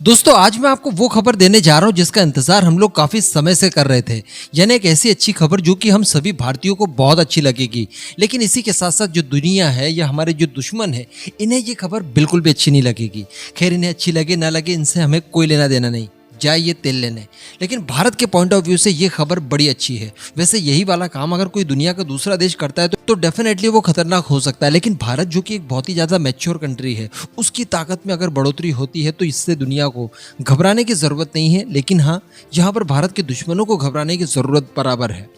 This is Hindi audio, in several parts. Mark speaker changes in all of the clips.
Speaker 1: दोस्तों आज मैं आपको वो खबर देने जा रहा हूँ जिसका इंतजार हम लोग काफी समय से कर रहे थे। यानी एक ऐसी अच्छी खबर जो कि हम सभी भारतीयों को बहुत अच्छी लगेगी, लेकिन इसी के साथ साथ जो दुनिया है या हमारे जो दुश्मन है इन्हें ये खबर बिल्कुल भी अच्छी नहीं लगेगी। खैर, इन्हें अच्छी लगे ना लगे इनसे हमें कोई लेना देना नहीं, जाए ये तेल लेने। लेकिन भारत के पॉइंट ऑफ व्यू से ये खबर बड़ी अच्छी है। वैसे यही वाला काम अगर कोई दुनिया का दूसरा देश करता है तो डेफिनेटली वो खतरनाक हो सकता है, लेकिन भारत जो कि एक बहुत ही ज्यादा मैच्योर कंट्री है, उसकी ताकत में अगर बढ़ोतरी होती है तो इससे दुनिया को घबराने की जरूरत नहीं है। लेकिन हाँ, यहाँ पर भारत के दुश्मनों को घबराने की जरूरत बराबर है।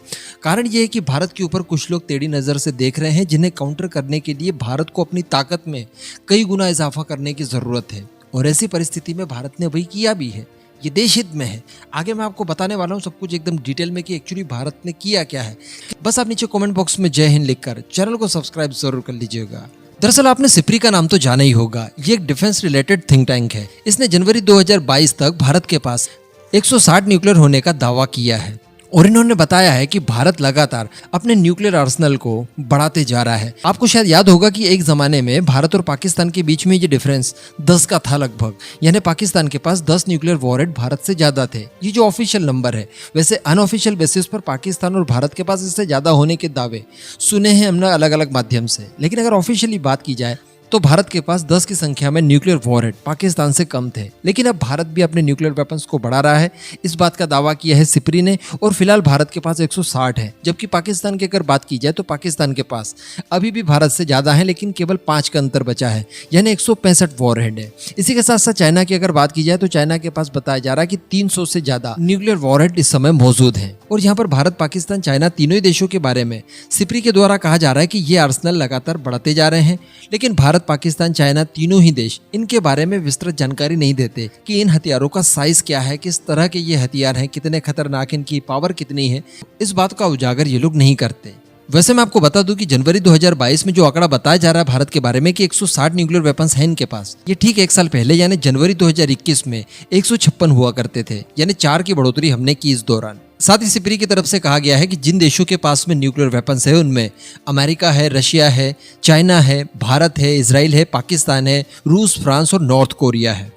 Speaker 1: कारण ये है कि भारत के ऊपर कुछ लोग टेढ़ी नजर से देख रहे हैं, जिन्हें काउंटर करने के लिए भारत को अपनी ताकत में कई गुना इजाफा करने की जरूरत है। और ऐसी परिस्थिति में भारत ने वही किया भी है। ये देश हित में है। आगे मैं आपको बताने वाला हूँ सब कुछ एकदम डिटेल में कि एक्चुअली भारत ने किया क्या है। बस आप नीचे कमेंट बॉक्स में जय हिंद लिखकर चैनल को सब्सक्राइब जरूर कर लीजिएगा। दरअसल आपने सिप्री का नाम तो जाना ही होगा। ये एक डिफेंस रिलेटेड थिंक टैंक है। इसने जनवरी 2022 तक भारत के पास 160 न्यूक्लियर होने का दावा किया है और इन्होंने बताया है कि भारत लगातार अपने न्यूक्लियर आर्सेनल को बढ़ाते जा रहा है। आपको शायद याद होगा कि एक जमाने में भारत और पाकिस्तान के बीच में ये डिफरेंस 10 का था लगभग, यानी पाकिस्तान के पास 10 न्यूक्लियर वॉरहेड भारत से ज्यादा थे। ये जो ऑफिशियल नंबर है, वैसे अनऑफिशियल बेसिस पर पाकिस्तान और भारत के पास इससे ज्यादा होने के दावे सुने हैं हमने अलग अलग माध्यम से। लेकिन अगर ऑफिशियली बात की जाए तो भारत के पास 10 की संख्या में न्यूक्लियर वॉरहेड पाकिस्तान से कम थे। लेकिन अब भारत भी अपने न्यूक्लियर वेपन्स को बढ़ा रहा है, इस बात का दावा किया है सिप्री ने। और फिलहाल भारत के पास 160 है, जबकि पाकिस्तान की अगर बात की जाए तो पाकिस्तान के पास अभी भी भारत से ज्यादा है, लेकिन केवल 5 का अंतर बचा है, यानी 165 वॉरहेड है। इसी के साथ साथ चाइना की अगर बात की जाए तो चाइना के पास बताया जा रहा है कि 300 से ज्यादा न्यूक्लियर वॉरहेड इस समय मौजूद है। और यहाँ पर भारत, पाकिस्तान, चाइना तीनों ही देशों के बारे में सिप्री के द्वारा कहा जा रहा है कि ये आर्सेनल लगातार बढ़ाते जा रहे हैं। लेकिन भारत, पाकिस्तान, चाइना तीनों ही देश इनके बारे में विस्तृत जानकारी नहीं देते कि इन हथियारों का साइज क्या है, किस तरह के ये हथियार हैं, कितने खतरनाक, इनकी पावर कितनी है। इस बात का उजागर ये लोग नहीं करते। वैसे मैं आपको बता दूं कि जनवरी 2022 में जो आंकड़ा बताया जा रहा है भारत के बारे में कि 160 न्यूक्लियर वेपन्स हैं इनके पास, ये ठीक एक साल पहले यानी जनवरी 2021 में 156 हुआ करते थे, यानी 4 की बढ़ोतरी हमने की इस दौरान। साथ ही सिप्री की तरफ से कहा गया है कि जिन देशों के पास में न्यूक्लियर वेपन्स है उनमें अमेरिका है, रशिया है, चाइना है, भारत है, इजराइल है, पाकिस्तान है, रूस, फ्रांस और नॉर्थ कोरिया है।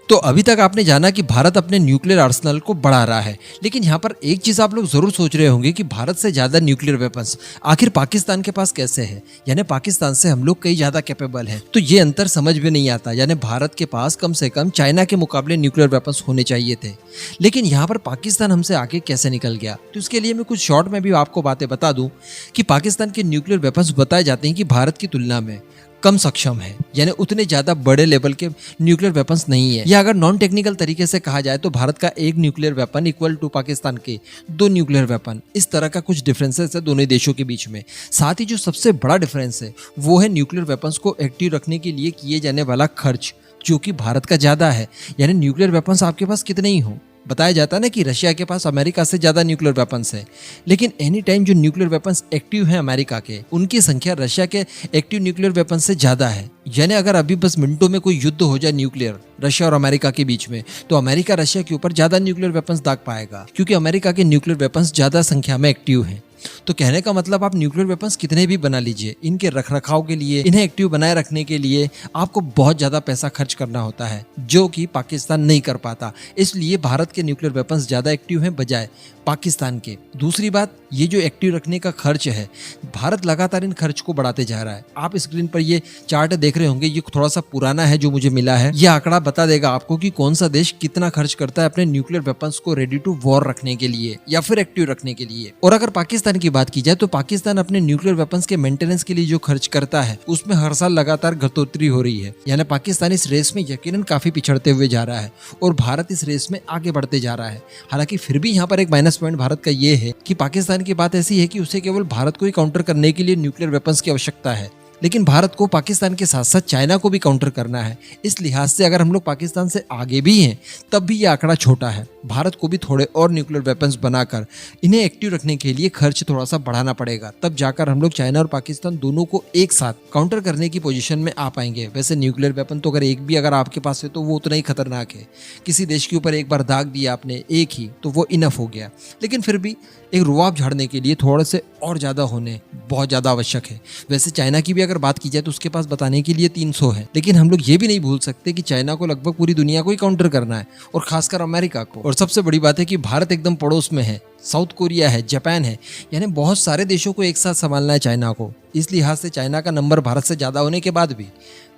Speaker 1: तो अभी तक आपने जाना कि भारत अपने न्यूक्लियर आर्सेनल को बढ़ा रहा है, लेकिन यहाँ पर एक चीज आप लोग जरूर सोच रहे होंगे कि भारत से ज्यादा न्यूक्लियर वेपन्स आखिर पाकिस्तान के पास कैसे है, यानी पाकिस्तान से हम लोग कई ज्यादा कैपेबल हैं। तो ये अंतर समझ में नहीं आता, यानी भारत के पास कम से कम चाइना के मुकाबले न्यूक्लियर वेपन्स होने चाहिए थे, लेकिन यहाँ पर पाकिस्तान हमसे आगे कैसे निकल गया। तो इसके लिए मैं कुछ शॉर्ट में भी आपको बातें बता दूं कि पाकिस्तान के न्यूक्लियर वेपन्स बताए जाते हैं कि भारत की तुलना में कम सक्षम है, यानी उतने ज्यादा बड़े लेवल के न्यूक्लियर वेपन्स नहीं है। या अगर नॉन टेक्निकल तरीके से कहा जाए तो भारत का एक nuclear weapon equal to Pakistan के 2 न्यूक्लियर वेपन, इस तरह का कुछ डिफरेंसेस है दोनों देशों के बीच में। साथ ही जो सबसे बड़ा डिफरेंस है वो है न्यूक्लियर वेपन्स को एक्टिव रखने के लिए किए जाने वाला खर्च, जो कि भारत का ज्यादा है। यानी न्यूक्लियर वेपन्स आपके पास कितने ही हो, बताया जाता है ना कि रशिया के पास अमेरिका से ज्यादा न्यूक्लियर वेपन्स है, लेकिन एनी टाइम जो न्यूक्लियर वेपन्स एक्टिव हैं अमेरिका के, उनकी संख्या रशिया के एक्टिव न्यूक्लियर वेपन्स से ज्यादा है। यानी अगर अभी बस मिनटों में कोई युद्ध हो जाए न्यूक्लियर रशिया और अमेरिका के बीच में, तो अमेरिका रशिया के ऊपर ज्यादा न्यूक्लियर वेपन्स दाग पाएगा, क्योंकि अमेरिका के न्यूक्लियर वेपन्स ज्यादा संख्या में एक्टिव हैं। तो कहने का मतलब आप न्यूक्लियर वेपन्स कितने भी बना लीजिए, इनके रखरखाव के लिए, इन्हें एक्टिव बनाए रखने के लिए आपको बहुत ज्यादा पैसा खर्च करना होता है, जो कि पाकिस्तान नहीं कर पाता। इसलिए भारत के न्यूक्लियर वेपन्स ज्यादा एक्टिव हैं बजाय पाकिस्तान के। दूसरी बात, ये जो एक्टिव रखने का खर्च है, भारत लगातार इन खर्च को बढ़ाते जा रहा है। आप स्क्रीन पर ये चार्ट देख रहे होंगे, ये थोड़ा सा पुराना है जो मुझे मिला है। ये आंकड़ा बता देगा आपको कि कौन सा देश कितना खर्च करता है अपने न्यूक्लियर वेपन्स को रेडी टू वॉर रखने के लिए या फिर एक्टिव रखने के लिए। और अगर पाकिस्तान की बात की जाए तो पाकिस्तान अपने न्यूक्लियर वेपन्स के मेंटेनेंस के लिए जो खर्च करता है उसमें हर साल लगातार घटोतरी हो रही है। यानी पाकिस्तान इस रेस में यकीनन काफी पिछड़ते हुए जा रहा है और भारत इस रेस में आगे बढ़ते जा रहा है। हालांकि फिर भी यहाँ पर एक माइनस पॉइंट भारत का ये है कि पाकिस्तान की बात ऐसी है कि उसे केवल भारत को ही काउंटर करने के लिए न्यूक्लियर वेपन्स की आवश्यकता है, लेकिन भारत को पाकिस्तान के साथ साथ चाइना को भी काउंटर करना है। इस लिहाज से अगर हम लोग पाकिस्तान से आगे भी हैं तब भी ये आंकड़ा छोटा है। भारत को भी थोड़े और न्यूक्लियर वेपन्स बनाकर इन्हें एक्टिव रखने के लिए खर्च थोड़ा सा बढ़ाना पड़ेगा, तब जाकर हम लोग चाइना और पाकिस्तान दोनों को एक साथ काउंटर करने की पोजीशन में आ पाएंगे। वैसे न्यूक्लियर वेपन तो अगर एक भी अगर आपके पास है तो वो उतना ही खतरनाक है। किसी देश के ऊपर एक बार दाग दिया आपने एक ही, तो वो इनफ हो गया, लेकिन फिर भी एक रुआब झाड़ने के लिए थोड़े से और ज्यादा होने बहुत ज्यादा आवश्यक है। वैसे चाइना की भी अगर बात की जाए तो उसके पास बताने के लिए 300 है, लेकिन हम लोग ये भी नहीं भूल सकते कि चाइना को लगभग पूरी दुनिया को ही काउंटर करना है, और खासकर अमेरिका को। और सबसे बड़ी बात है कि भारत एकदम पड़ोस में है, साउथ कोरिया है, जापान है, यानी बहुत सारे देशों को एक साथ संभालना है चाइना को। इस लिहाज से चाइना का नंबर भारत से ज़्यादा होने के बाद भी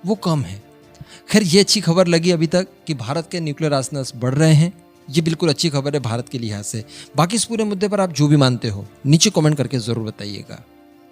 Speaker 1: वो कम है। खैर, ये अच्छी खबर लगी अभी तक कि भारत के न्यूक्लियर आर्सेनल्स बढ़ रहे हैं। ये बिल्कुल अच्छी खबर है भारत के लिहाज से। बाकी इस पूरे मुद्दे पर आप जो भी मानते हो नीचे कमेंट करके ज़रूर बताइएगा।